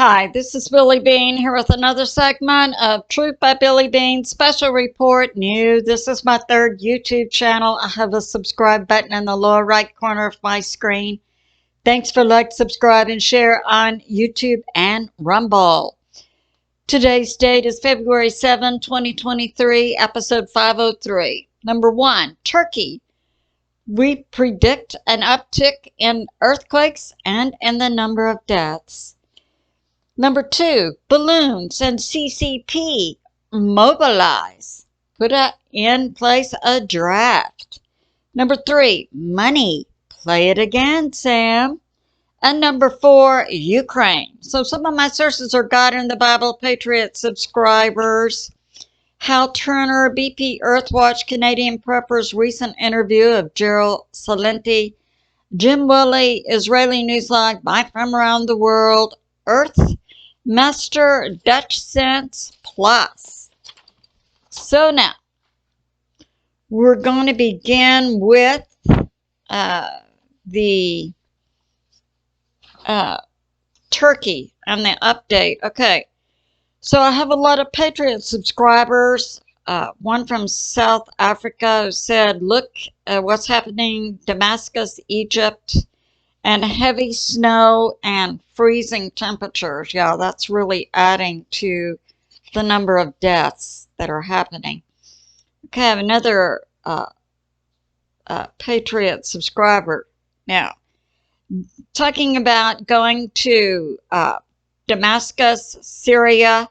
Hi, this is Billie Beene here with another segment of Truth by Billie Beene Special Report New. This is my third YouTube channel. I have a subscribe button in the lower right corner of my screen. Thanks for like, subscribe, and share on YouTube and Rumble. Today's date is February 7, 2023, episode 503. Number 1, Turkey. We predict an uptick in earthquakes and in the number of deaths. Number 2, balloons and CCP mobilize. Put in place a draft. Number 3, money. Play it again, Sam. And number 4, Ukraine. So some of my sources are God in the Bible, Patriot subscribers. Hal Turner, BPEarthwatch, Canadian Preppers, recent interview of Gerald Celente. Jim Willie, Israeli Newsline, Buy from Around the World. Earth Master Dutch Sense Plus. So now, we're going to begin with the Turkey and the update. Okay, so I have a lot of Patriot subscribers. One from South Africa who said, look what's happening, Damascus, Egypt, and heavy snow and freezing temperatures. Yeah, that's really adding to the number of deaths that are happening. Okay, I have another Patriot subscriber. Now, talking about going to Damascus, Syria,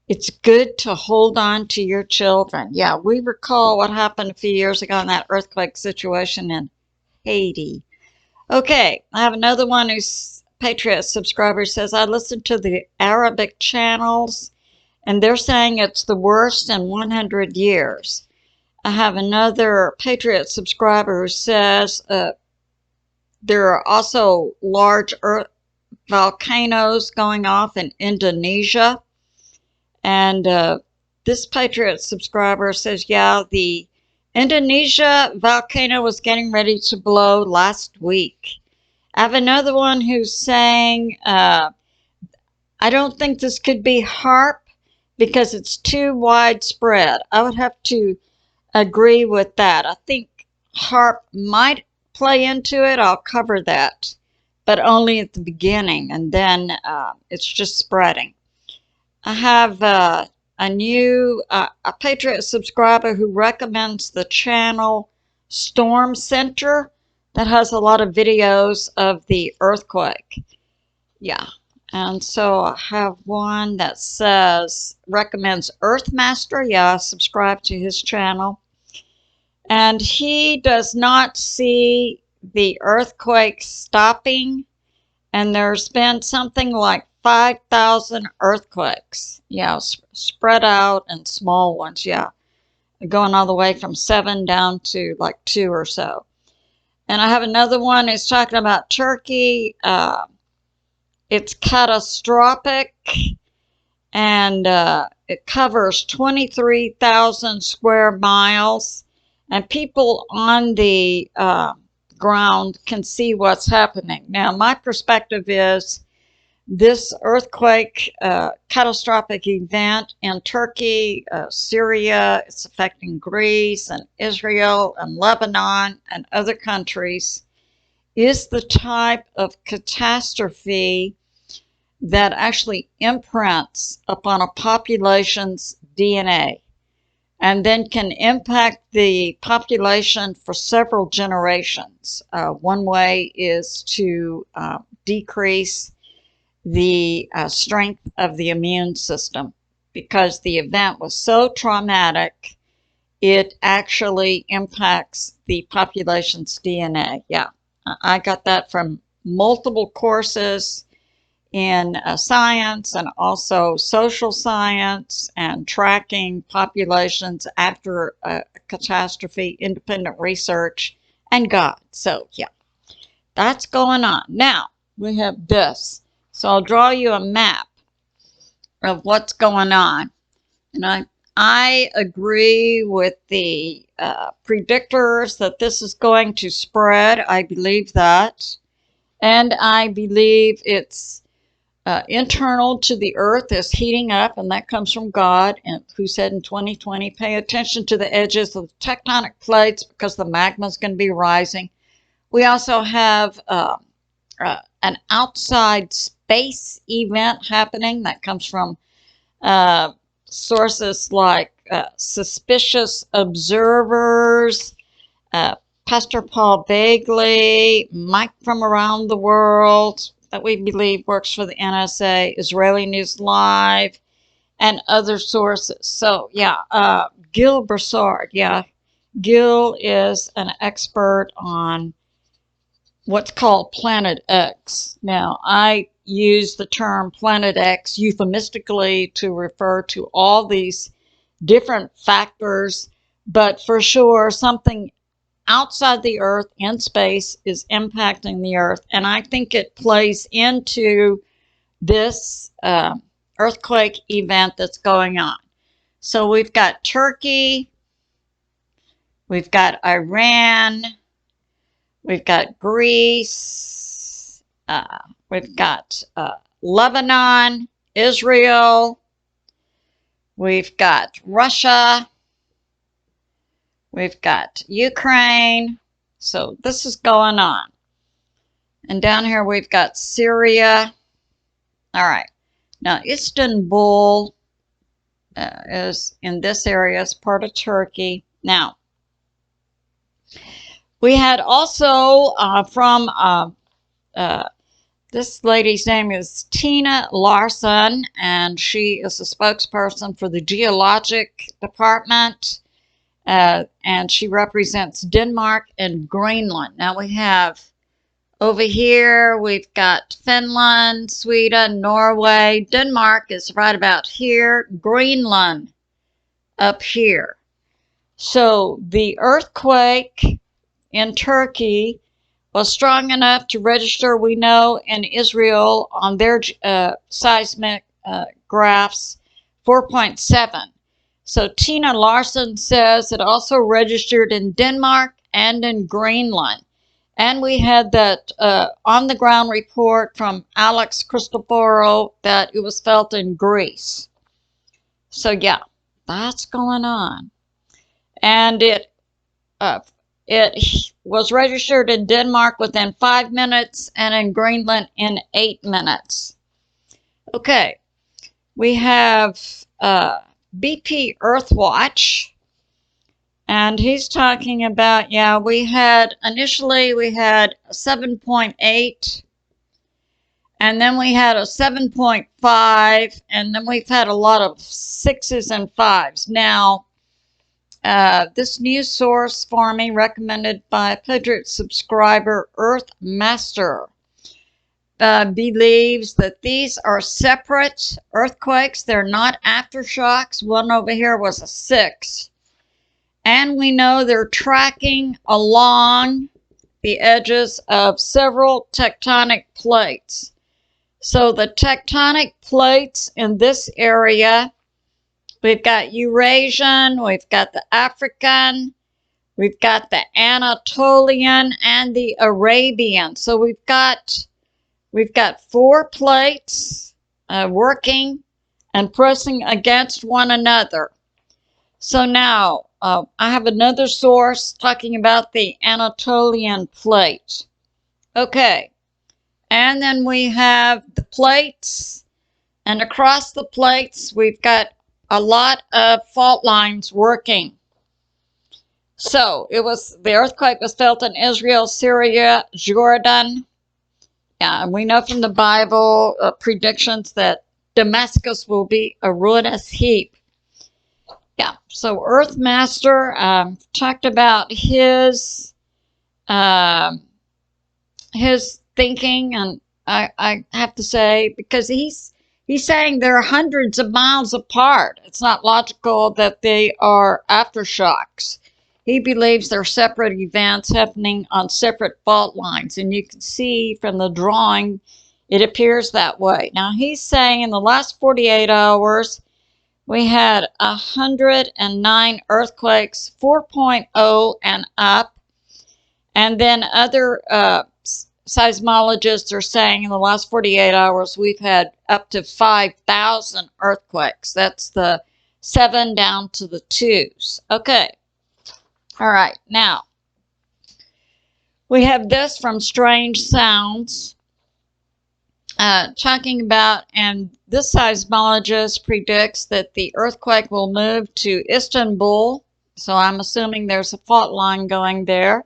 it's good to hold on to your children. Yeah, we recall what happened a few years ago in that earthquake situation in Haiti. Okay, I have another one who's Patriot subscriber says, I listen to the Arabic channels and they're saying it's the worst in 100 years. I have another Patriot subscriber who says there are also large volcanoes going off in Indonesia. And this Patriot subscriber says, yeah, the Indonesia volcano was getting ready to blow last week. I have another one who's saying, I don't think this could be HAARP because it's too widespread. I would have to agree with that. I think HAARP might play into it. I'll cover that, but only at the beginning, and then it's just spreading. I have a new Patriot subscriber who recommends the channel Storm Center that has a lot of videos of the earthquake. Yeah, and so I have one that says recommends Earthmaster. Yeah, subscribe to his channel. And he does not see the earthquake stopping, and there's been something like 5,000 earthquakes, yeah, spread out and small ones, yeah, going all the way from 7 down to like 2 or so. And I have another one who's talking about Turkey. It's catastrophic, and it covers 23,000 square miles, and people on the ground can see what's happening. Now, my perspective is this earthquake, catastrophic event in Turkey, Syria, it's affecting Greece and Israel and Lebanon and other countries, is the type of catastrophe that actually imprints upon a population's DNA and then can impact the population for several generations. One way is to decrease the strength of the immune system, because the event was so traumatic, it actually impacts the population's DNA. Yeah, I got that from multiple courses in science and also social science and tracking populations after a catastrophe, independent research, and God. So yeah, that's going on. Now we have this. So I'll draw you a map of what's going on. And I agree with the predictors that this is going to spread. I believe that. And I believe it's internal to the earth is heating up, and that comes from God, and who said in 2020, pay attention to the edges of the tectonic plates because the magma is going to be rising. We also have an outside space event happening that comes from sources like suspicious observers, Pastor Paul Begley, Mike from around the world, that we believe works for the NSA, Israeli News Live, and other sources. So, yeah, Gil Broussard, yeah. Gil is an expert on what's called Planet X. Now, I use the term Planet X euphemistically to refer to all these different factors, but for sure, something outside the Earth in space is impacting the Earth, and I think it plays into this earthquake event that's going on. So we've got Turkey, we've got Iran, we've got Greece, we've got Lebanon, Israel, we've got Russia, we've got Ukraine. So this is going on. And down here we've got Syria. All right. Now Istanbul is in this area, is part of Turkey. Now, we had also from this lady's name is Tina Larson, and she is a spokesperson for the Geologic Department. And she represents Denmark and Greenland. Now we have over here, we've got Finland, Sweden, Norway. Denmark is right about here. Greenland up here. So the earthquake in Turkey was strong enough to register, we know, in Israel on their seismic graphs, 4.7. So Tina Larson says it also registered in Denmark and in Greenland. And we had that on-the-ground report from Alex Christoferou that it was felt in Greece. So yeah, that's going on. And it was registered in Denmark within 5 minutes and in Greenland in 8 minutes. Okay, we have BPEarthwatch, and he's talking about, yeah, initially we had 7.8, and then we had a 7.5, and then we've had a lot of 6s and 5s. Now, this news source for me, recommended by a Patriot subscriber, Earthmaster, believes that these are separate earthquakes. They're not aftershocks. One over here was a 6. And we know they're tracking along the edges of several tectonic plates. So the tectonic plates in this area, we've got Eurasian, we've got the African, we've got the Anatolian, and the Arabian. So we've got 4 plates working and pressing against one another. So now I have another source talking about the Anatolian plate. Okay, and then we have the plates, and across the plates we've got a lot of fault lines working. So the earthquake was felt in Israel, Syria, Jordan. Yeah, and we know from the Bible predictions that Damascus will be a ruinous heap. Yeah, so Earthmaster talked about his thinking, and I have to say, because he's saying they're hundreds of miles apart. It's not logical that they are aftershocks. He believes they're separate events happening on separate fault lines, and you can see from the drawing it appears that way. Now he's saying in the last 48 hours we had 109 earthquakes, 4.0 and up, and then other seismologists are saying in the last 48 hours we've had up to 5,000 earthquakes. That's the 7 down to the 2s. Okay. All right. Now, we have this from Strange Sounds talking about, and this seismologist predicts that the earthquake will move to Istanbul. So I'm assuming there's a fault line going there.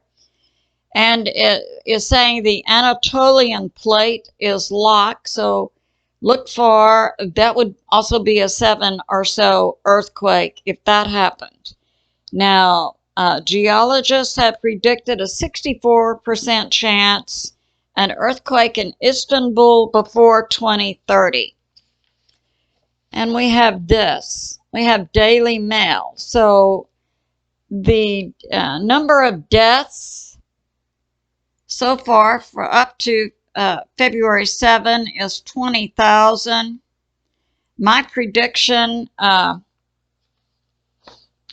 And it is saying the Anatolian plate is locked. So look for, that would also be a 7 or so earthquake if that happened. Now, geologists have predicted a 64% chance an earthquake in Istanbul before 2030. And we have this. We have Daily Mail. So the number of deaths so far for up to February 7 is 20,000. My prediction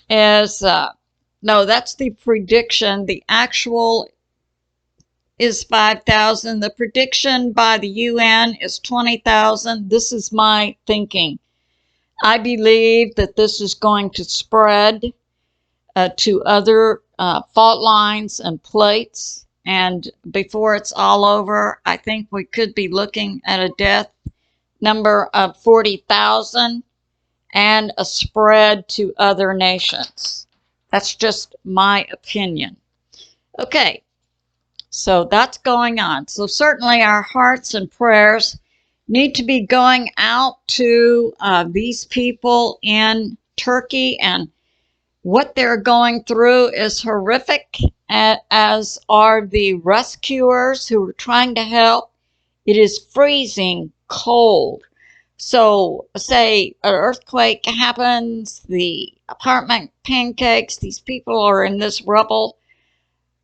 is, no, that's the prediction. The actual is 5,000. The prediction by the UN is 20,000. This is my thinking. I believe that this is going to spread to other fault lines and plates. And before it's all over, I think we could be looking at a death number of 40,000 and a spread to other nations. That's just my opinion. Okay, so that's going on. So certainly our hearts and prayers need to be going out to these people in Turkey, and what they're going through is horrific, as are the rescuers who are trying to help. It is freezing cold. So say an earthquake happens, the apartment pancakes, these people are in this rubble.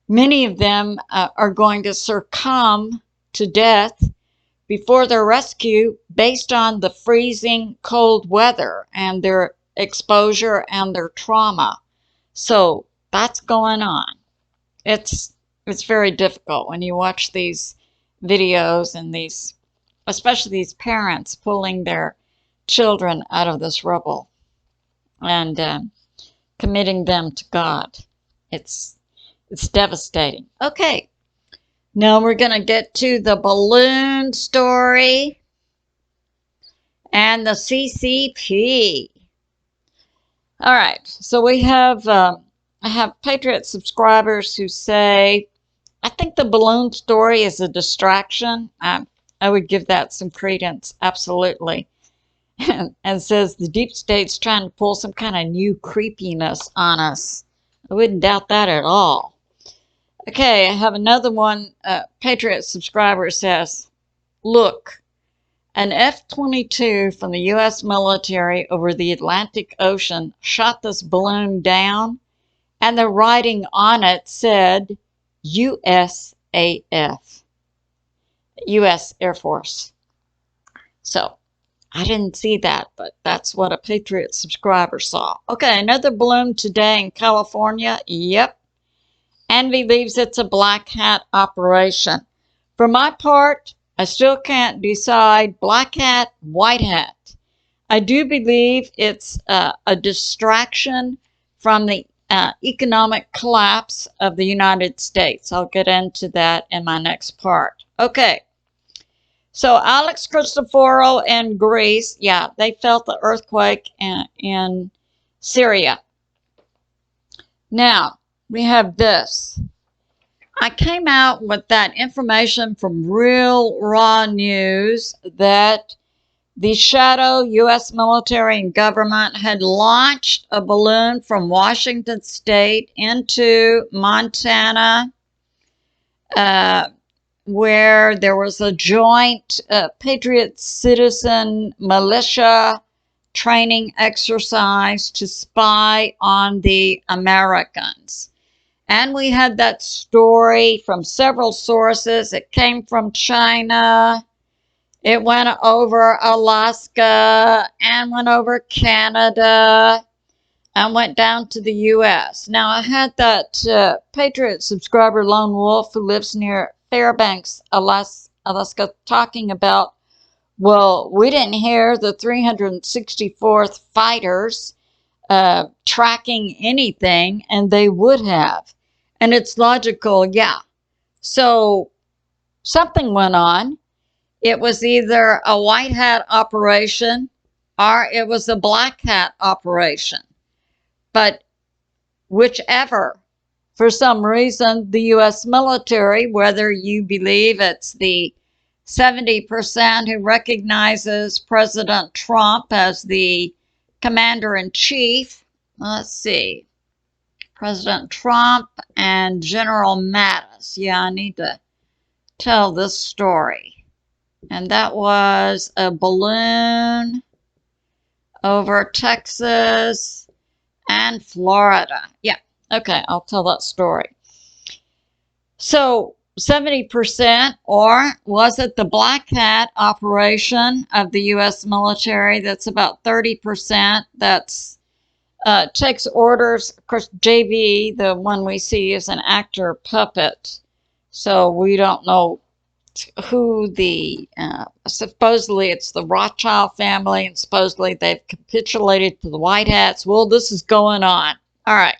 Many of them are going to succumb to death before their rescue based on the freezing cold weather and their exposure and their trauma. So that's going on. It's very difficult when you watch these videos and these, especially these parents pulling their children out of this rubble and committing them to God. It's devastating. Okay, now we're going to get to the balloon story and the CCP. All right, so we have I have Patriot subscribers who say, I think the balloon story is a distraction. I would give that some credence, absolutely. And says the deep state's trying to pull some kind of new creepiness on us. I wouldn't doubt that at all. Okay, I have another one. Patriot subscriber says, look, an F-22 from the U.S. military over the Atlantic Ocean shot this balloon down, and the writing on it said USAF, U.S. Air Force. So I didn't see that, but that's what a Patriot subscriber saw. Okay, another balloon today in California. Yep. Envy believes it's a black hat operation. For my part, I still can't decide black hat, white hat. I do believe it's a distraction from the economic collapse of the United States. I'll get into that in my next part. Okay. So Alex Christoferou in Greece, yeah, they felt the earthquake in Syria. Now, we have this. I came out with that information from Real Raw News that the shadow U.S. military and government had launched a balloon from Washington State into Montana, where there was a joint Patriot Citizen militia training exercise to spy on the Americans. And we had that story from several sources. It came from China. It went over Alaska and went over Canada and went down to the U.S. Now, I had that Patriot subscriber, Lone Wolf, who lives near Fairbanks, Alaska, talking about, well, we didn't hear the 364th fighters tracking anything, and they would have. And it's logical, yeah. So something went on. It was either a white hat operation or it was a black hat operation. But whichever, for some reason, the U.S. military, whether you believe it's the 70% who recognizes President Trump as the commander-in-chief, let's see, President Trump and General Mattis. Yeah, I need to tell this story. And that was a balloon over Texas and Florida. Yeah, okay, I'll tell that story. So 70%, or was it the black hat operation of the U.S. military? That's about 30%. That's takes orders. Of course, JV, the one we see, is an actor puppet. So we don't know who the, supposedly it's the Rothschild family, and supposedly they've capitulated to the White Hats. Well, this is going on. All right.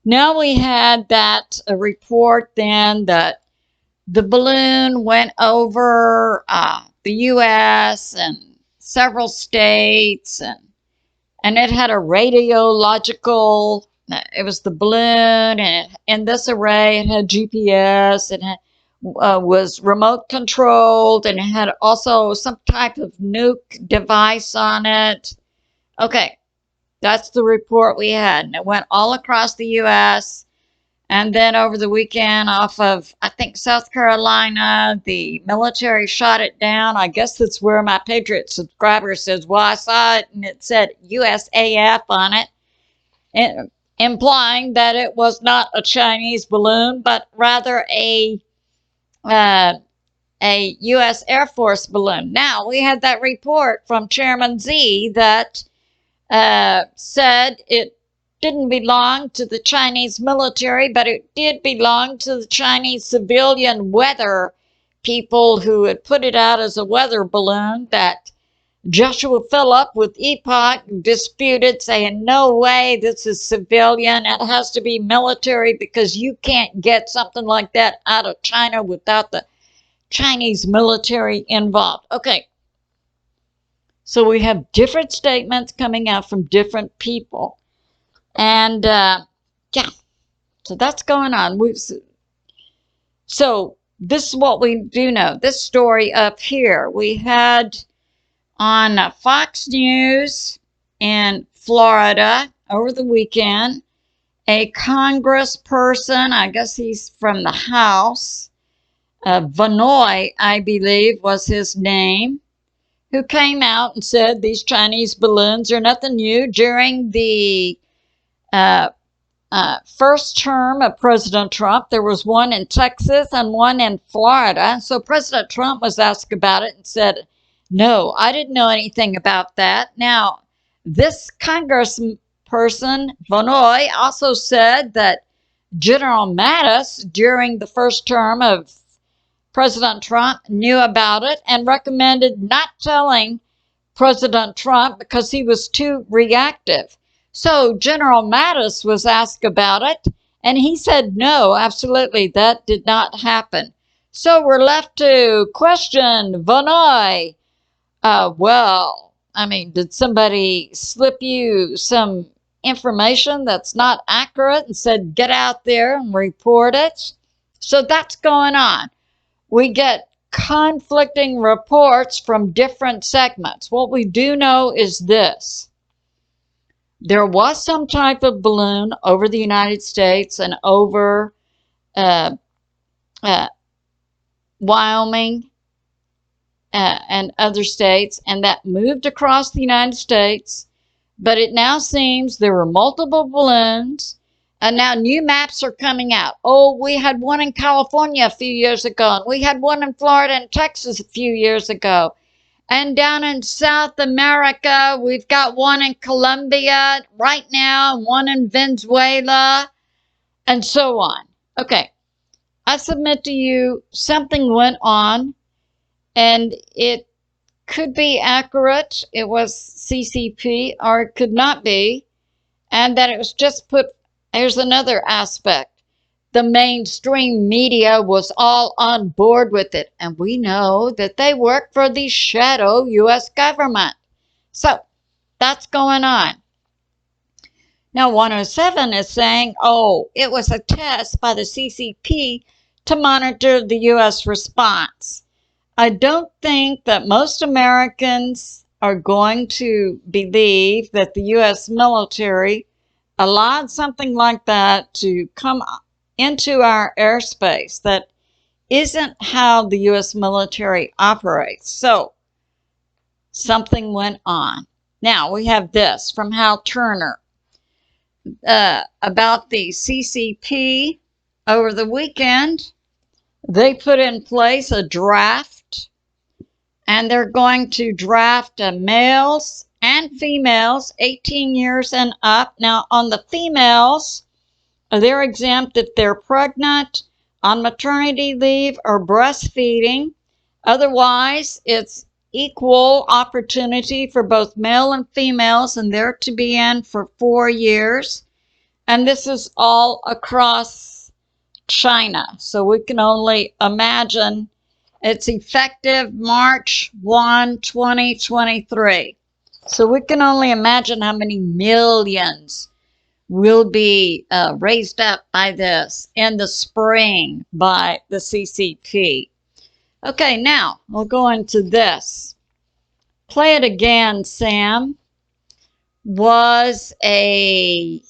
Now we had that report then that the balloon went over the U.S. and several states, and it had a radiological, it was the balloon, and in this array it had GPS, it had, was remote controlled, and it had also some type of nuke device on it. Okay, that's the report we had, and it went all across the U.S., and then over the weekend off of, I think, South Carolina, the military shot it down. I guess that's where my Patriot subscriber says, well, I saw it and it said USAF on it, implying that it was not a Chinese balloon, but rather a U.S. Air Force balloon. Now, we had that report from Chairman Z that said it didn't belong to the Chinese military, but it did belong to the Chinese civilian weather people who had put it out as a weather balloon, that Joshua Phillip with Epoch disputed, saying, no way, this is civilian. It has to be military because you can't get something like that out of China without the Chinese military involved. Okay. So we have different statements coming out from different people. And, yeah, so that's going on. So this is what we do know. This story up here, we had on Fox News in Florida over the weekend, a congressperson, I guess he's from the House, Vanoy, I believe was his name, who came out and said these Chinese balloons are nothing new. During the first term of President Trump, there was one in Texas and one in Florida. So President Trump was asked about it and said, no, I didn't know anything about that. Now, this congressperson, Vanoy, also said that General Mattis, during the first term of President Trump, knew about it and recommended not telling President Trump because he was too reactive. So General Mattis was asked about it, and he said, no, absolutely, that did not happen. So we're left to question Vanoy. Well, I mean, did somebody slip you some information that's not accurate and said, get out there and report it? So that's going on. We get conflicting reports from different segments. What we do know is this. There was some type of balloon over the United States and over Wyoming and other states, and that moved across the United States. But it now seems there were multiple balloons, and now new maps are coming out. Oh, we had one in California a few years ago, and we had one in Florida and Texas a few years ago. And down in South America, we've got one in Colombia right now, one in Venezuela, and so on. Okay, I submit to you something went on, and it could be accurate. It was CCP, or it could not be, and that it was just put. Here's another aspect. The mainstream media was all on board with it, and we know that they work for the shadow U.S. government. So that's going on. Now 107 is saying, oh, it was a test by the CCP to monitor the U.S. response. I don't think that most Americans are going to believe that the U.S. military allowed something like that to come into our airspace. That isn't how the U.S. military operates. So something went on. Now we have this from Hal Turner about the CCP. Over the weekend, they put in place a draft, and they're going to draft males and females 18 years and up. Now on the females, they're exempt if they're pregnant, on maternity leave, or breastfeeding. Otherwise, it's equal opportunity for both male and females, and they're to be in for 4 years. And this is all across China. So we can only imagine. It's effective March 1, 2023. So we can only imagine how many millions will be raised up by this in the spring by the CCP. Okay, now we'll go into this. Play It Again, Sam was a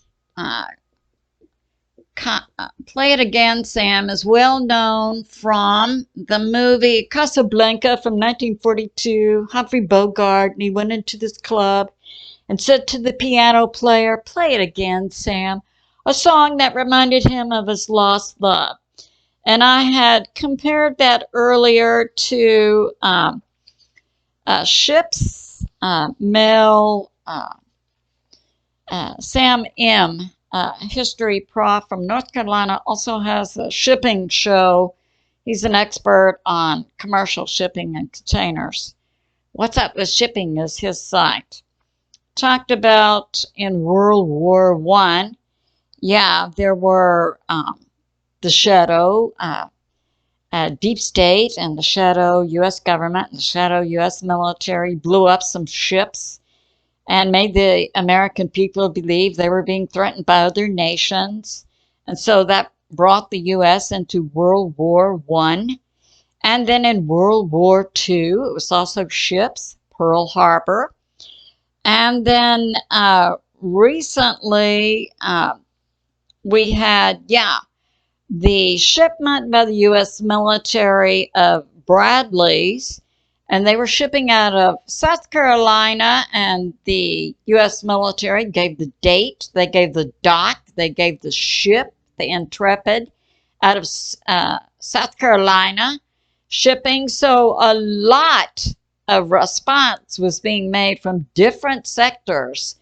Play It Again, Sam is well known from the movie Casablanca from 1942. Humphrey Bogart, and he went into this club and said to the piano player, "Play it again, Sam," a song that reminded him of his lost love. And I had compared that earlier to Ship's Mel Sam M, history prof from North Carolina, also has a shipping show. He's an expert on commercial shipping and containers. What's Up with Shipping is his site. Talked about in World War I, yeah, there were the shadow deep state and the shadow U.S. government and the shadow U.S. military blew up some ships and made the American people believe they were being threatened by other nations. And so that brought the U.S. into World War I. And then in World War II, it was also ships, Pearl Harbor. And then recently we had, the shipment by the U.S. military of Bradleys, and they were shipping out of South Carolina, and the U.S. military gave the date, they gave the dock, they gave the ship, the Intrepid, out of South Carolina shipping. So a lot of response was being made from different sectors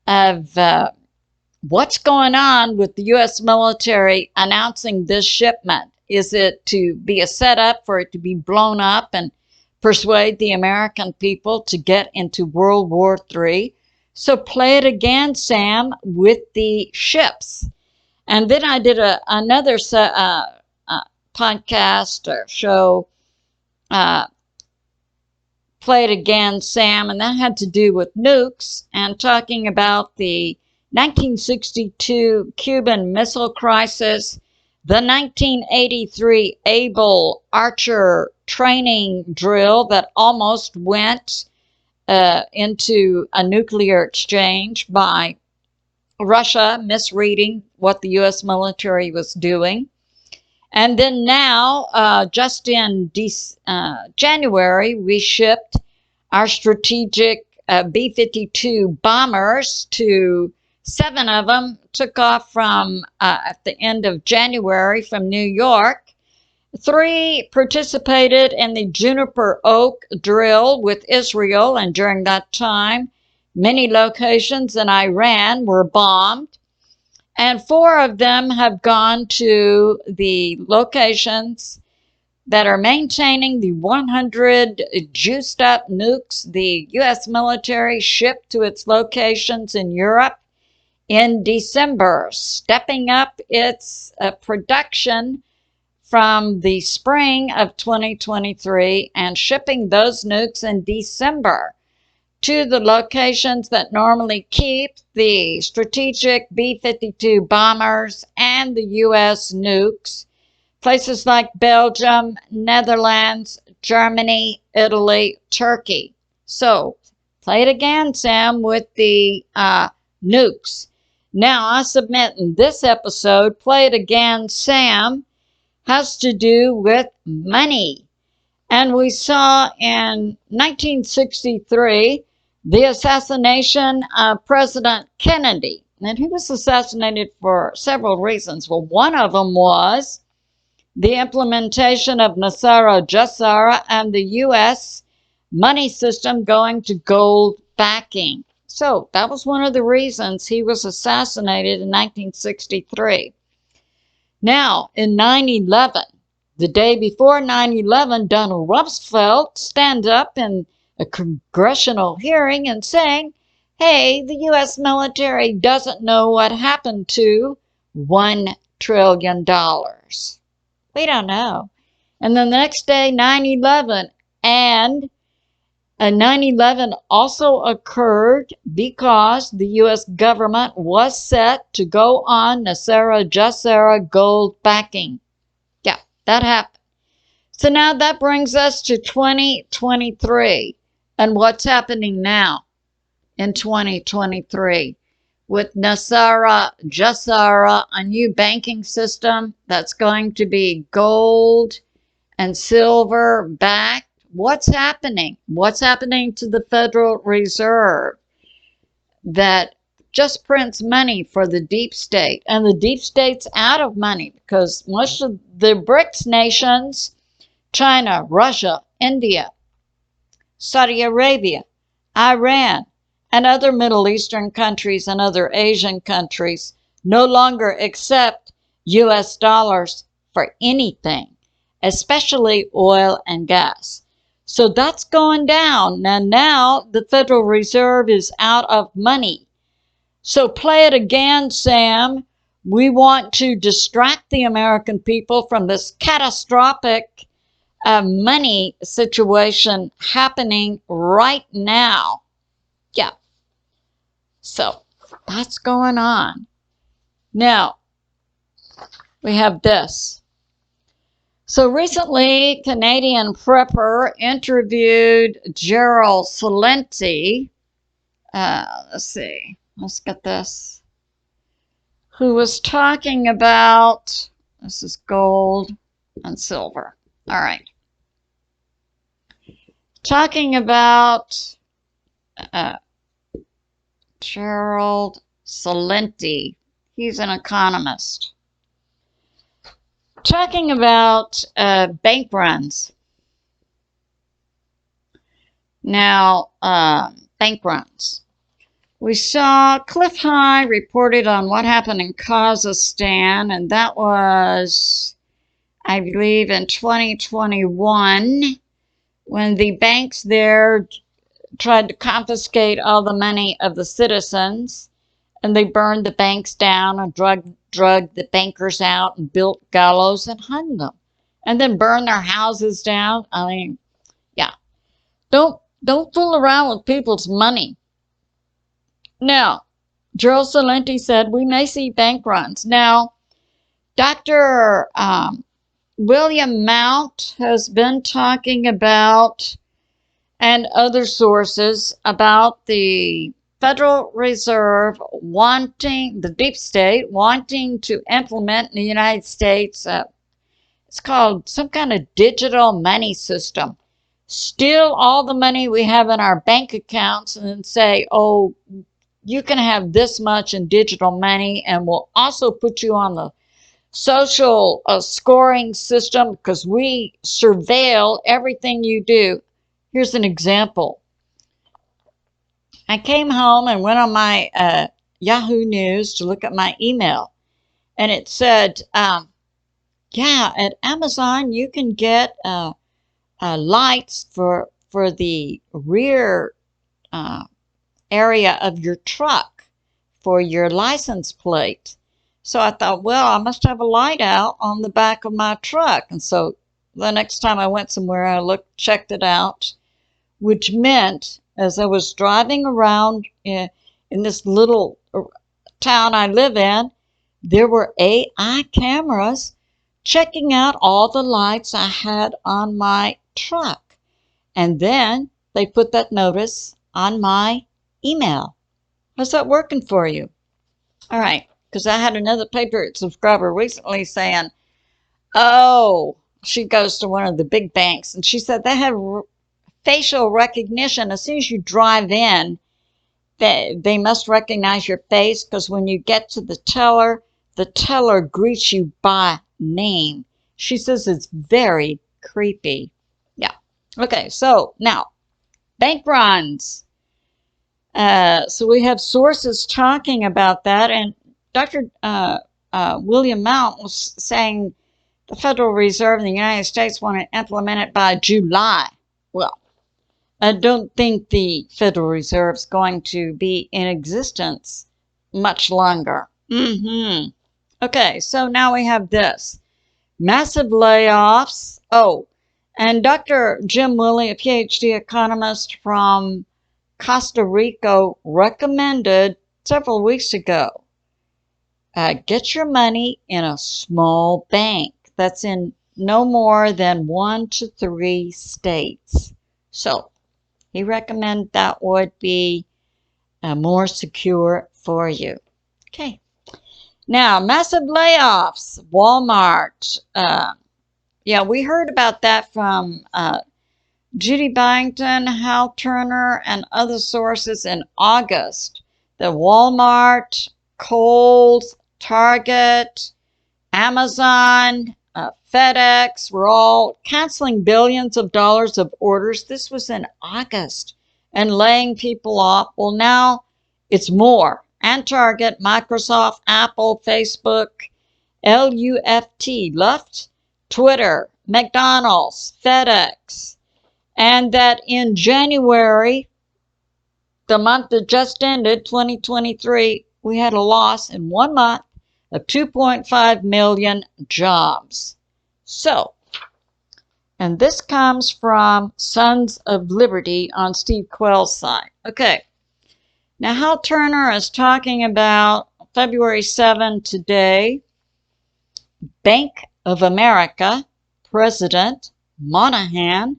of what's going on with the U.S. military announcing this shipment. Is it to be a setup for it to be blown up and persuade the American people to get into World War III? So play it again, Sam, with the ships. And then I did another podcast or show, Play It Again, Sam, and that had to do with nukes and talking about the 1962 Cuban Missile Crisis, the 1983 Able Archer training drill that almost went into a nuclear exchange by Russia misreading what the U.S. military was doing. And then now, just in January, we shipped our strategic B-52 bombers to 7 of them, took off from at the end of January from New York. 3 participated in the Juniper Oak drill with Israel, and during that time, many locations in Iran were bombed. And 4 of them have gone to the locations that are maintaining the 100 juiced up nukes the U.S. military shipped to its locations in Europe in December, stepping up its production from the spring of 2023 and shipping those nukes in December to the locations that normally keep the strategic B-52 bombers and the U.S. nukes, places like Belgium, Netherlands, Germany, Italy, Turkey. So, play it again, Sam, with the nukes. Now, I submit in this episode, Play It Again, Sam, has to do with money. And we saw in 1963 the assassination of President Kennedy. And he was assassinated for several reasons. Well, one of them was the implementation of Nasara Jassara and the U.S. money system going to gold backing. So that was one of the reasons he was assassinated in 1963. Now, in 9/11, the day before 9/11, Donald Rumsfeld stands up in a congressional hearing and saying, hey, the U.S. military doesn't know what happened to $1 trillion. We don't know. And then the next day, 9/11, and 9/11 also occurred because the U.S. government was set to go on Nasara Jassara gold backing. Yeah, that happened. So now that brings us to 2023. And what's happening now in 2023 with Nasara Jassara, a new banking system that's going to be gold and silver backed? What's happening? What's happening to the Federal Reserve that just prints money for the deep state? And the deep state's out of money because most of the BRICS nations, China, Russia, India, Saudi Arabia, Iran, and other Middle Eastern countries and other Asian countries no longer accept U.S. dollars for anything, especially oil and gas. So that's going down. And now the Federal Reserve is out of money. So play it again, Sam. We want to distract the American people from this catastrophic money situation happening right now. Yeah. So that's going on. Now, we have this. So recently, Canadian prepper interviewed Gerald Celente. Let's see. Let's get this. Who was talking about, this is gold and silver. All right. Talking about Gerald Celente. He's an economist. Talking about bank runs. Now, bank runs. We saw Cliff High reported on what happened in Kazakhstan, and that was, I believe, in 2021, when the banks there tried to confiscate all the money of the citizens, and they burned the banks down and drug the bankers out and built gallows and hung them, and then burned their houses down. I mean, yeah. Don't fool around with people's money. Now, Gerald Celente said we may see bank runs. Now, Dr. William Mount has been talking about, and other sources, about the Federal Reserve wanting, the deep state wanting to implement in the United States, it's called some kind of digital money system. Steal all the money we have in our bank accounts and then say, oh, you can have this much in digital money, and we'll also put you on the social scoring system because we surveil everything you do. Here's an example. I came home and went on my Yahoo News to look at my email. And it said, yeah, at Amazon you can get lights for the rear area of your truck for your license plate. So I thought, well, I must have a light out on the back of my truck. And so the next time I went somewhere, I checked it out, which meant as I was driving around in this little town I live in, there were AI cameras checking out all the lights I had on my truck. And then they put that notice on my email. How's that working for you? All right, because I had another BPEarthwatch subscriber recently saying, oh, she goes to one of the big banks, and she said they have facial recognition. As soon as you drive in, they must recognize your face, because when you get to the teller greets you by name. She says it's very creepy. Yeah. Okay, so now, bank runs. So we have sources talking about that, and Dr. William Mount was saying the Federal Reserve in the United States want to implement it by July. Well, I don't think the Federal Reserve is going to be in existence much longer. Okay, so now we have this. Massive layoffs. Oh, and Dr. Jim Willie, a PhD economist from Costa Rica, recommended several weeks ago, get your money in a small bank that's in no more than 1 to 3 states. So he recommended that would be more secure for you. Okay. Now, massive layoffs. Walmart. Yeah, we heard about that from Judy Byington, Hal Turner, and other sources in August. The Walmart, Kohl's, Target, Amazon, FedEx were all canceling billions of dollars of orders. This was in August, and laying people off. Well, now it's more. And Target, Microsoft, Apple, Facebook, Luft, Twitter, McDonald's, FedEx. And that in January, the month that just ended, 2023, we had a loss in 1 month of 2.5 million jobs. So, and this comes from Sons of Liberty on Steve Quayle's site. Okay, now Hal Turner is talking about February 7 today. Bank of America President Monahan,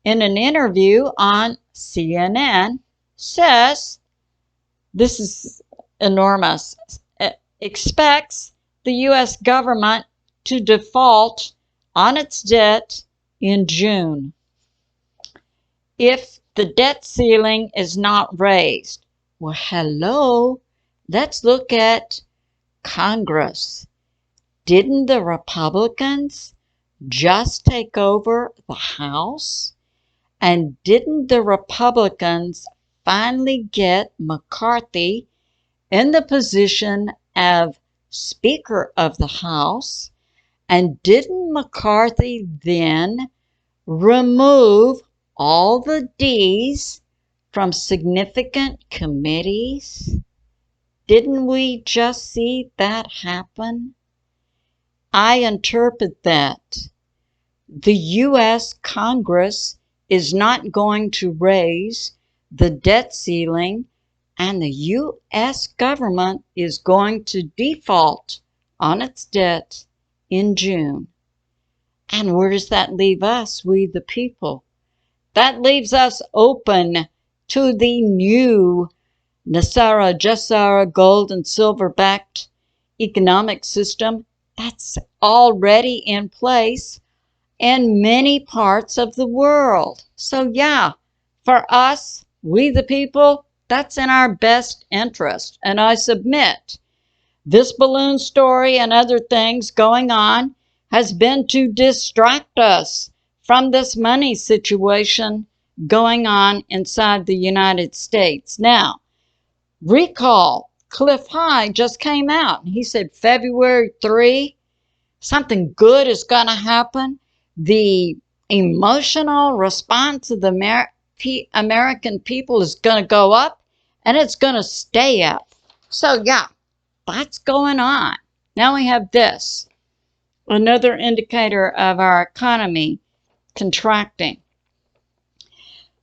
in an interview on CNN, says, this is enormous, expects the U.S. government to default on its debt in June if the debt ceiling is not raised. Well, hello, let's look at Congress. Didn't the Republicans just take over the House? And didn't the Republicans finally get McCarthy in the position of Speaker of the House? And didn't McCarthy then remove all the D's from significant committees? Didn't we just see that happen? I interpret that the U.S. Congress is not going to raise the debt ceiling, and the U.S. government is going to default on its debt in June. And where does that leave us, we the people? That leaves us open to the new Nasara Jassara gold and silver backed economic system that's already in place in many parts of the world. So yeah, for us, we the people, that's in our best interest. And I submit, this balloon story and other things going on has been to distract us from this money situation going on inside the United States. Now, recall Cliff High just came out. He said February 3, something good is going to happen. The emotional response of the American people is going to go up, and it's going to stay up. So, yeah, that's going on. Now we have this, another indicator of our economy contracting.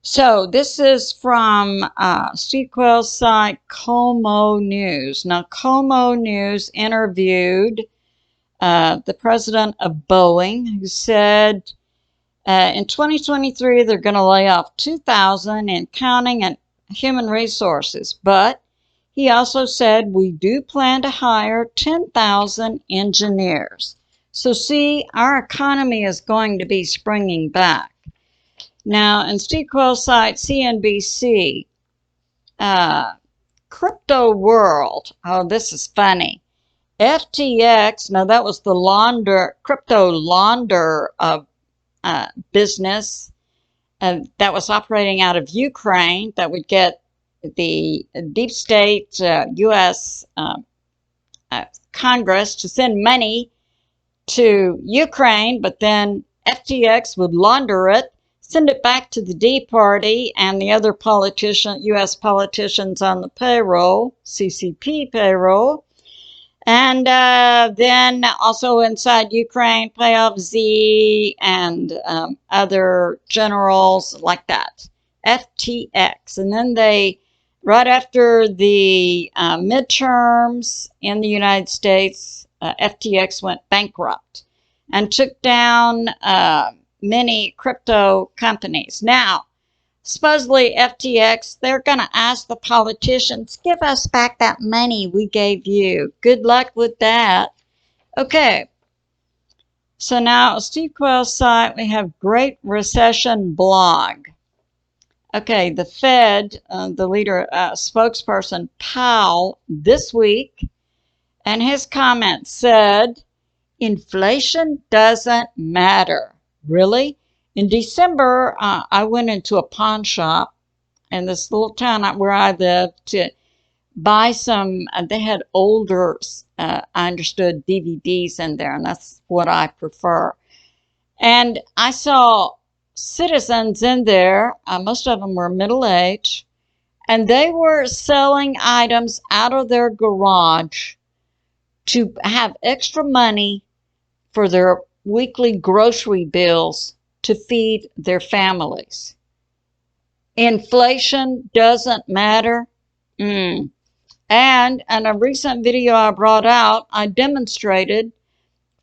So this is from Steve Quayle's site, Komo News. Now, Komo News interviewed the president of Boeing, who said in 2023 they're going to lay off 2,000 and counting in human resources. But he also said we do plan to hire 10,000 engineers. So see, our economy is going to be springing back. Now, in Steve Quayle's site, CNBC, Crypto World, oh, this is funny. FTX, now that was the crypto launder business that was operating out of Ukraine that would get the deep state U.S. Congress to send money to Ukraine, but then FTX would launder it, send it back to the D Party and the other U.S. politicians on the payroll, CCP payroll, and then also inside Ukraine, pay off Z and other generals like that, FTX. And then they, right after the midterms in the United States, FTX went bankrupt and took down many crypto companies. Now, supposedly FTX, they're going to ask the politicians, give us back that money we gave you. Good luck with that. Okay. So now, Steve Quayle's site, we have Great Recession blog. Okay, the Fed, the leader, spokesperson, Powell, this week, and his comment said, inflation doesn't matter. Really? In December, I went into a pawn shop in this little town where I lived to buy some, they had older, I understood, DVDs in there, and that's what I prefer. And I saw citizens in there, most of them were middle-aged, and they were selling items out of their garage to have extra money for their weekly grocery bills to feed their families. Inflation doesn't matter. And in a recent video I brought out, I demonstrated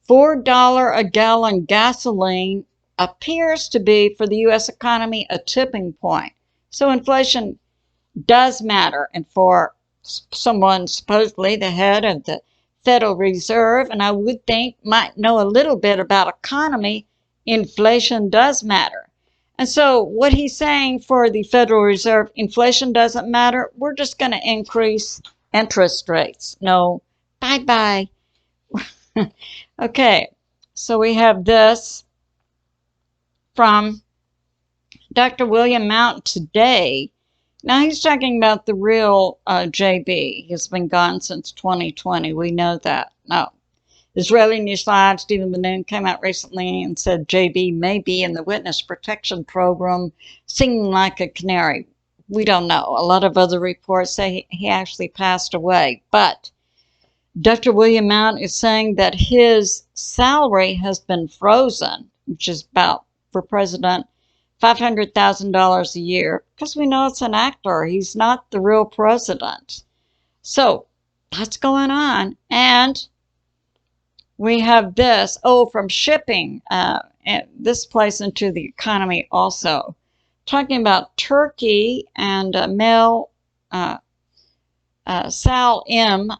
$4 a gallon gasoline appears to be, for the U.S. economy, a tipping point. So inflation does matter. And for someone supposedly the head of the Federal Reserve, and I would think might know a little bit about economy, inflation does matter. And so what he's saying for the Federal Reserve, inflation doesn't matter. We're just going to increase interest rates. No, bye-bye. Okay, so we have this from Dr. William Mount today. Now, he's talking about the real JB. He's been gone since 2020. We know that. No. Israeli News Live, Stephen Ben-Nun came out recently and said JB may be in the witness protection program singing like a canary. We don't know. A lot of other reports say he actually passed away. But Dr. William Mount is saying that his salary has been frozen, which is about, for president, $500,000 a year, because we know it's an actor. He's not the real president. So that's going on. And we have this, from shipping, this plays into the economy also. Talking about Turkey and Sal M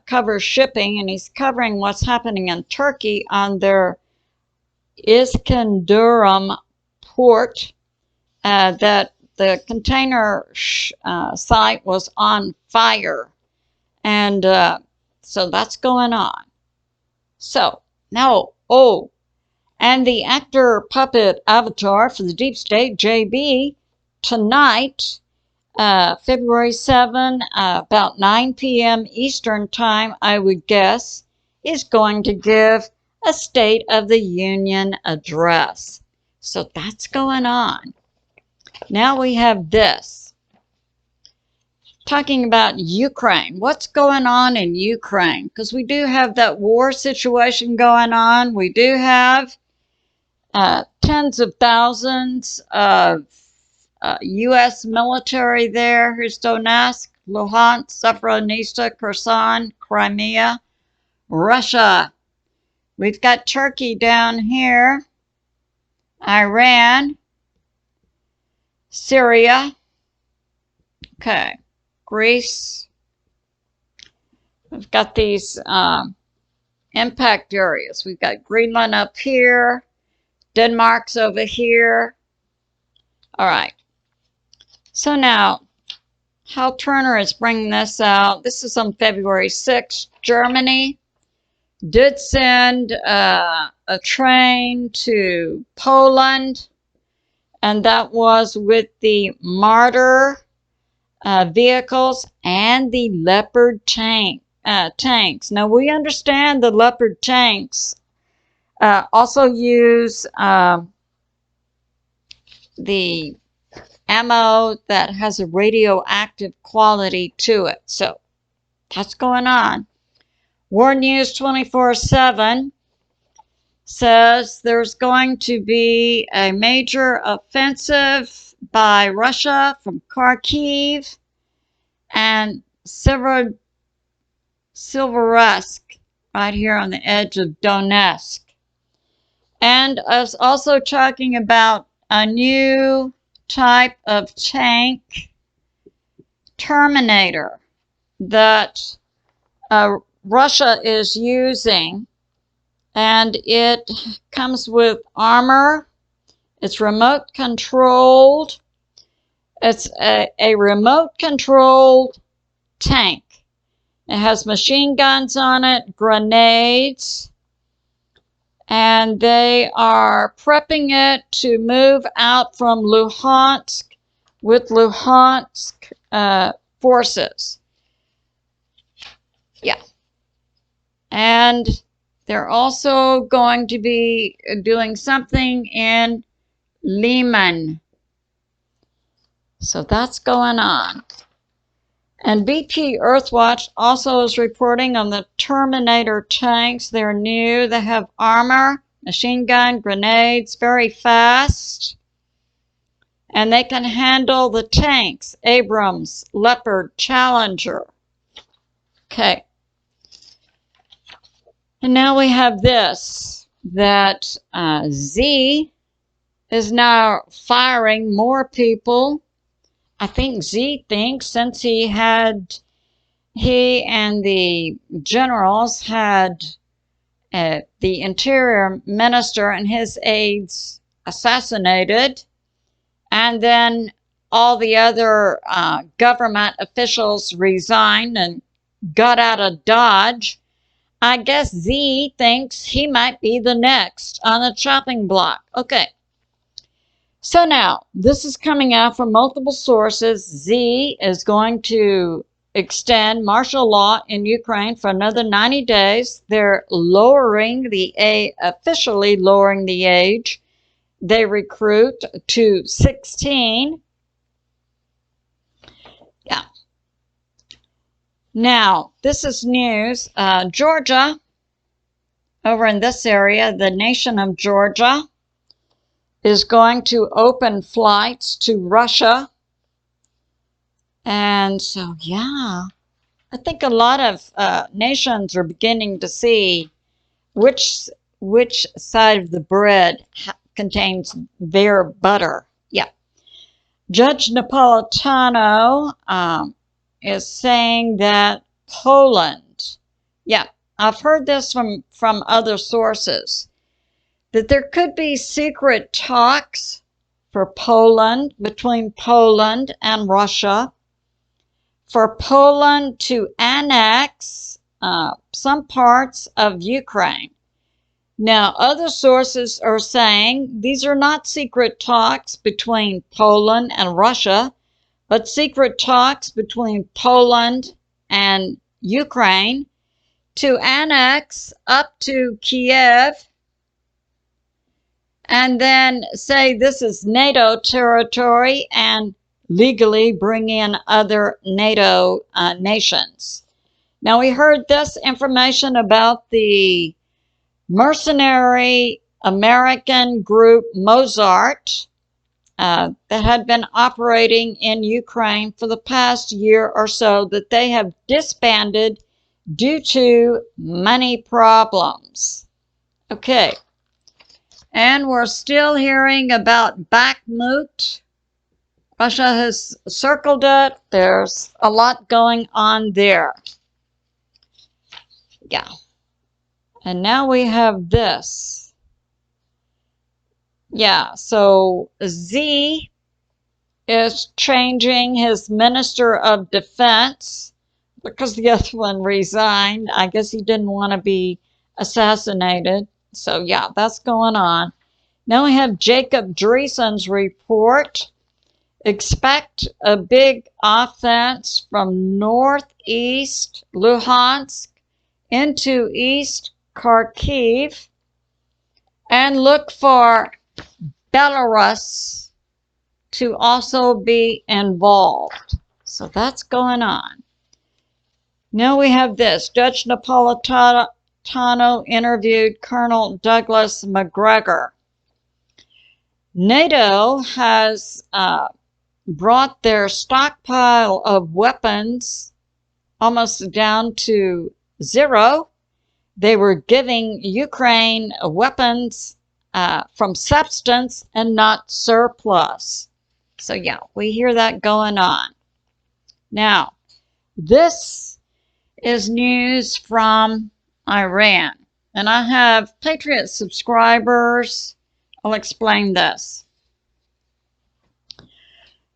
covers shipping, and he's covering what's happening in Turkey on their Iskenderun port, that the container site was on fire. And so that's going on. So now, and the actor puppet avatar for the deep state, JB, tonight February 7, about 9 p.m. Eastern Time, I would guess, is going to give a State of the Union address. So that's going on. Now we have this. Talking about Ukraine. What's going on in Ukraine? Because we do have that war situation going on. We do have tens of thousands of U.S. military there. Here's Donetsk, Luhansk, Zaporizhzhia, Kherson, Crimea, Russia. We've got Turkey down here, Iran, Syria, okay, Greece. We've got these impact areas. We've got Greenland up here, Denmark's over here. All right. So now, Hal Turner is bringing this out. This is on February 6th. Germany did send a train to Poland, and that was with the Marder vehicles and the Leopard tanks. Now, we understand the Leopard tanks also use the ammo that has a radioactive quality to it. So that's going on. War News 24/7 says there's going to be a major offensive by Russia from Kharkiv and Silveresk, right here on the edge of Donetsk. And I was also talking about a new type of tank, Terminator, that Russia is using, and it comes with armor. It's remote controlled. It's a remote controlled tank. It has machine guns on it, grenades, and they are prepping it to move out from Luhansk with Luhansk forces. Yeah. And they're also going to be doing something in Liman. So that's going on. And BPEarthwatch also is reporting on the Terminator tanks. They're new. They have armor, machine gun, grenades, very fast. And they can handle the tanks, Abrams, Leopard, Challenger. Okay. And now we have this, that Z is now firing more people. I think Z thinks since he and the generals had the interior minister and his aides assassinated, and then all the other government officials resigned and got out of Dodge, I guess Z thinks he might be the next on the chopping block. Okay. So now, this is coming out from multiple sources. Z is going to extend martial law in Ukraine for another 90 days. They're officially lowering the age. They recruit to 16. Yeah. Now, this is news. Georgia, over in this area, the nation of Georgia, is going to open flights to Russia. And so, yeah, I think a lot of nations are beginning to see which side of the bread contains their butter. Yeah. Jud Napalitano is saying that Poland, yeah, I've heard this from other sources, that there could be secret talks for Poland, between Poland and Russia, for Poland to annex some parts of Ukraine. Now, other sources are saying these are not secret talks between Poland and Russia, but secret talks between Poland and Ukraine to annex up to Kiev and then say this is NATO territory and legally bring in other NATO nations. Now, we heard this information about the mercenary American group Mozart that had been operating in Ukraine for the past year or so, that they have disbanded due to money problems. Okay, and we're still hearing about Bakhmut. Russia has circled it. There's a lot going on there. Yeah. And now we have this. Yeah, so Z is changing his Minister of Defense because the other one resigned. I guess he didn't want to be assassinated. So yeah, that's going on. Now we have Jacob Dreesen's report. Expect a big offense from northeast Luhansk into East Kharkiv, and look for Belarus to also be involved. So that's going on. Now we have this. Jud Napalitano interviewed Colonel Douglas MacGregor. NATO has brought their stockpile of weapons almost down to zero. They were giving Ukraine weapons from substance and not surplus. So yeah, we hear that going on. Now, this is news from Iran. And I have Patriot subscribers. I'll explain this.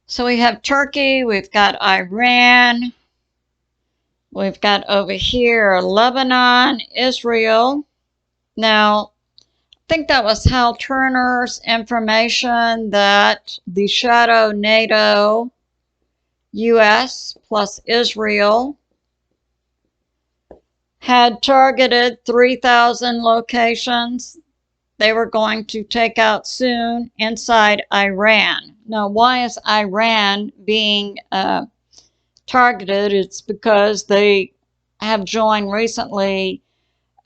So we have Turkey, we've got Iran, we've got over here Lebanon, Israel. Now, I think that was Hal Turner's information that the shadow NATO, US plus Israel, had targeted 3,000 locations they were going to take out soon inside Iran. Now, why is Iran being targeted? It's because they have joined recently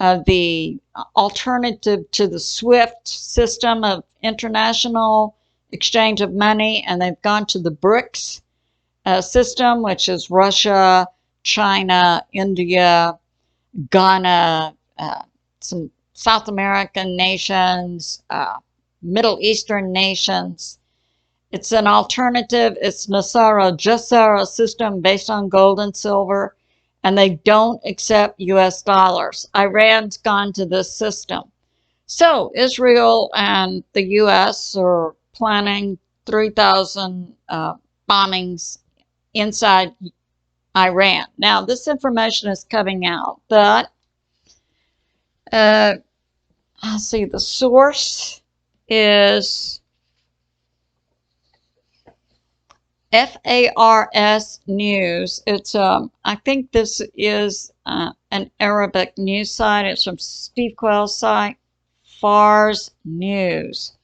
the alternative to the SWIFT system of international exchange of money, and they've gone to the BRICS system, which is Russia, China, India, Ghana, some South American nations, Middle Eastern nations. It's an alternative. It's Nasara Jassara system based on gold and silver, and they don't accept US dollars. Iran's gone to this system. So Israel and the US are planning 3,000 bombings inside Iran. Now, this information is coming out, but let's see, the source is FARS News. It's I think this is an Arabic news site. It's from Steve Quayle's site, FARS News.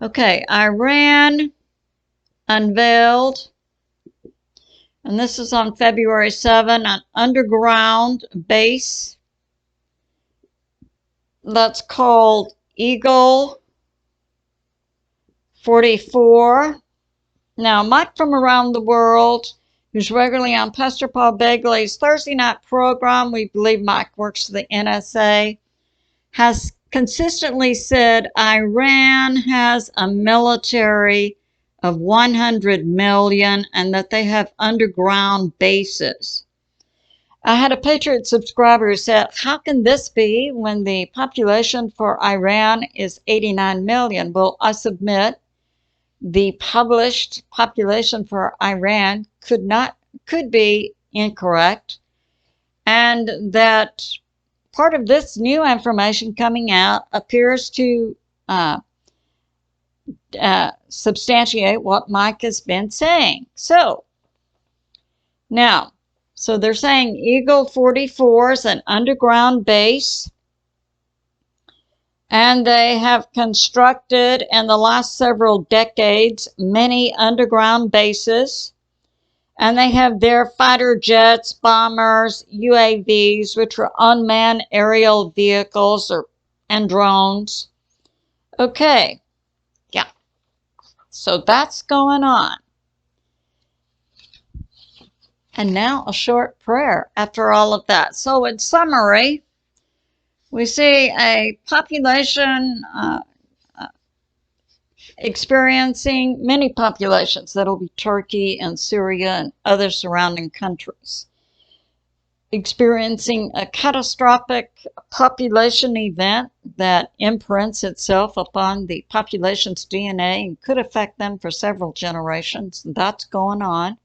Okay, Iran unveiled, and this is on February 7, an underground base that's called Eagle 44. Now, Mike from around the world, who's regularly on Pastor Paul Begley's Thursday night program, we believe Mike works for the NSA, has consistently said Iran has a military of 100 million and that they have underground bases. I had a Patriot subscriber who said, how can this be when the population for Iran is 89 million? Well, I submit the published population for Iran could be incorrect, and that part of this new information coming out appears to substantiate what Mike has been saying. So, now, so they're saying Eagle 44 is an underground base, and they have constructed in the last several decades many underground bases, and they have their fighter jets, bombers, UAVs, which are unmanned aerial vehicles and drones. Okay, yeah, so that's going on. And now a short prayer after all of that. So in summary, we see a population experiencing many populations. That'll be Turkey and Syria and other surrounding countries, experiencing a catastrophic population event that imprints itself upon the population's DNA and could affect them for several generations. That's going on.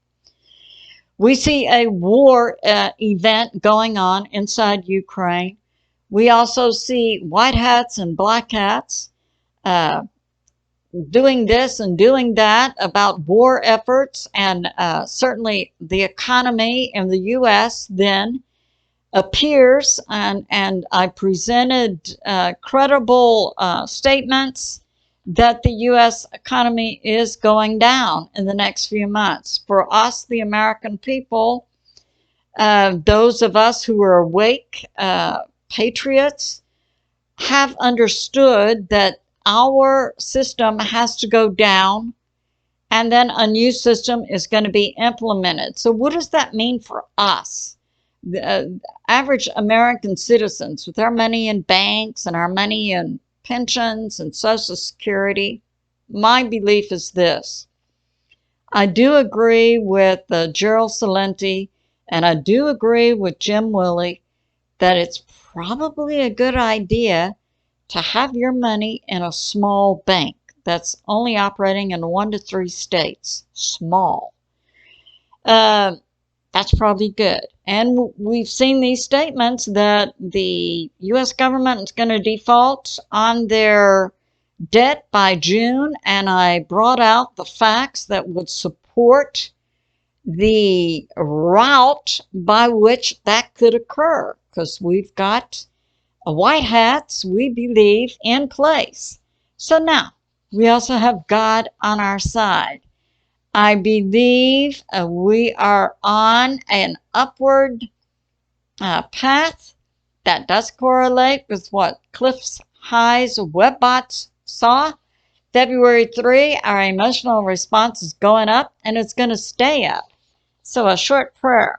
We see a war event going on inside Ukraine. We also see white hats and black hats doing this and doing that about war efforts, and certainly the economy in the U.S. then appears, and I presented credible statements that the U.S. economy is going down in the next few months. For us, the American people, those of us who are awake patriots, have understood that our system has to go down, and then a new system is going to be implemented. So what does that mean for us, the average American citizens, with our money in banks and our money in pensions and Social Security? My belief is this. I do agree with Gerald Celente, and I do agree with Jim Willie that it's probably a good idea to have your money in a small bank that's only operating in 1 to 3 states. Small. That's probably good. And we've seen these statements that the U.S. government is going to default on their debt by June, and I brought out the facts that would support the route by which that could occur, because we've got white hats, we believe, in place. So now, we also have God on our side. I believe we are on an upward path that does correlate with what Cliff's High's Webbots saw. February 3, our emotional response is going up, and it's going to stay up. So a short prayer.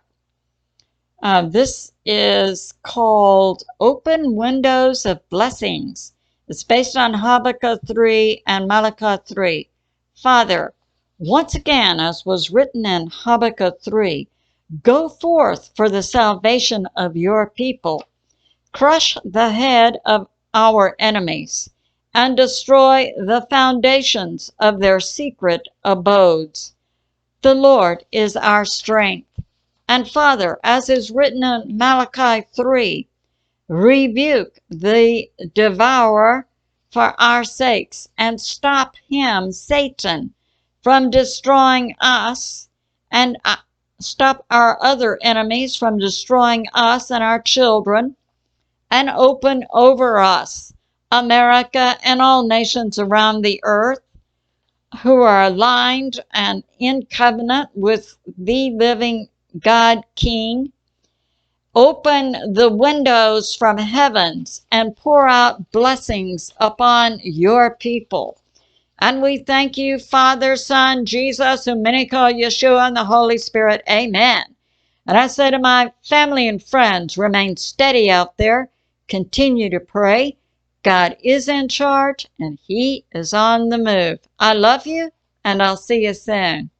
This is called Open Windows of Blessings. It's based on Habakkuk 3 and Malachi 3. Father, once again, as was written in Habakkuk 3, go forth for the salvation of your people. Crush the head of our enemies and destroy the foundations of their secret abodes. The Lord is our strength. And Father, as is written in Malachi 3, rebuke the devourer for our sakes and stop him, Satan, from destroying us, and stop our other enemies from destroying us and our children, and open over us, America and all nations around the earth who are aligned and in covenant with the living God King. Open the windows from heavens and pour out blessings upon your people. And we thank you, Father, Son, Jesus, whom many call Yeshua, and the Holy Spirit. Amen. And I say to my family and friends, remain steady out there. Continue to pray. God is in charge, and He is on the move. I love you, and I'll see you soon.